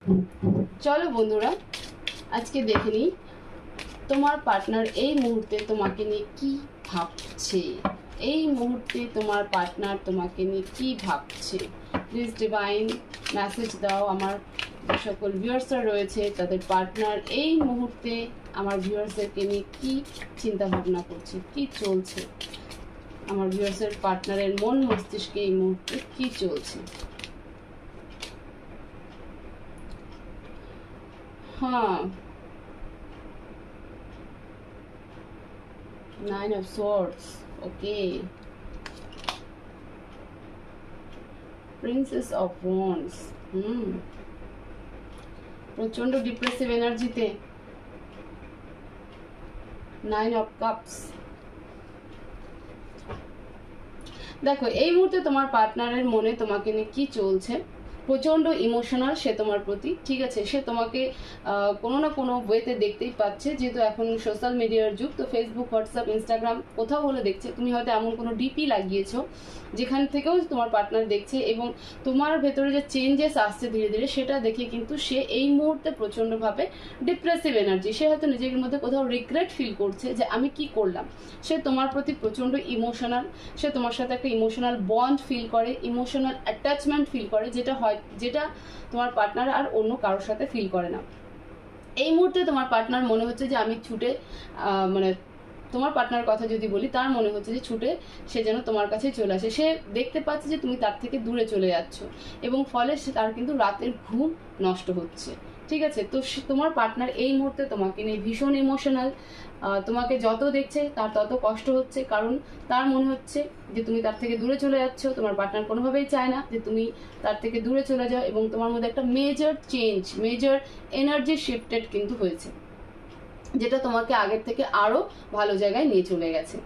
চলো বন্ধুরা, আজকে দেখে নিই তোমার পার্টনার এই মুহূর্তে তোমাকে নিয়ে কি ভাবছে। এই মুহূর্তে তোমার পার্টনার তোমাকে নিয়ে কি ভাবছে। প্লিজ ডিভাইন মেসেজ দাও আমার যে সকল ভিউয়ার্সরা রয়েছে, তাদের পার্টনার এই মুহূর্তে আমার ভিউয়ার্সদেরকে নিয়ে কি চিন্তা ভাবনা করছে, কি চলছে। আমার ভিউয়ার্সের পার্টনারের মন মস্তিষ্কে এই মুহূর্তে কি চলছে। হ্যাঁ, 9 of Swords, okay. Princess of Wands, প্রচন্ড ডিপ্রেসিভ এনার্জিতে 9 of Cups। দেখো এই মুহূর্তে তোমার পার্টনারের মনে তোমাকে নিয়ে কি চলছে। প্রচণ্ড ইমোশনাল সে তোমার প্রতি, ঠিক আছে। সে তোমাকে কোনো না কোনো ওয়েতে দেখতেই পাচ্ছে, যেহেতু এখন সোশ্যাল মিডিয়ার যুগ, তো ফেসবুক, হোয়াটসঅ্যাপ, ইনস্টাগ্রাম কোথাও হলে দেখছে। তুমি হয়তো এমন কোনো ডিপি লাগিয়েছো যেখান থেকেও তোমার পার্টনার দেখছে, এবং তোমার ভেতরে যে চেঞ্জেস আসছে ধীরে ধীরে সেটা দেখে কিন্তু সে এই মুহূর্তে প্রচণ্ডভাবে ডিপ্রেসিভ এনার্জি। সে হয়তো নিজের মধ্যে কোথাও রিগ্রেট ফিল করছে যে আমি কি করলাম। সে তোমার প্রতি প্রচণ্ড ইমোশনাল, সে তোমার সাথে একটা ইমোশনাল বন্ড ফিল করে, ইমোশনাল অ্যাটাচমেন্ট ফিল করে, যেটা তোমার পার্টনার আর অন্য কারোর সাথে ফিল করে না। এই মুহূর্তে তোমার পার্টনার মনে হচ্ছে যে আমি ছুটে মানে তোমার পার্টনার কথা যদি বলি, তার মনে হচ্ছে যে ছুটে সে যেন তোমার কাছে চলে আসে। সে দেখতে পাচ্ছে যে তুমি তার থেকে দূরে চলে যাচ্ছ, এবং ফলে তার কিন্তু রাতের ঘুম নষ্ট হচ্ছে, ঠিক আছে। তো তোমার পার্টনার এই মুহূর্তে তোমাকে নিয়ে ভীষণ ইমোশনাল। তোমাকে যত দেখছে তার তত কষ্ট হচ্ছে, কারণ তার মনে হচ্ছে যে তুমি তার থেকে দূরে চলে যাচ্ছ। তোমার পার্টনার কোনোভাবেই চায় না যে তুমি তার থেকে দূরে চলে যাও, এবং তোমার মধ্যে একটা major change, major energy shifted কিন্তু হয়েছে, যেটা তোমাকে আগের থেকে আরও ভালো জায়গায় নিয়ে চলে গেছে।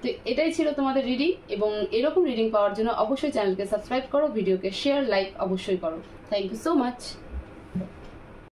তো এটাই ছিল তোমাদের রিডিং, এবং এরকম রিডিং পাওয়ার জন্য অবশ্যই চ্যানেলকে সাবস্ক্রাইব করো, ভিডিওকে শেয়ার, লাইক অবশ্যই করো। Thank you so much.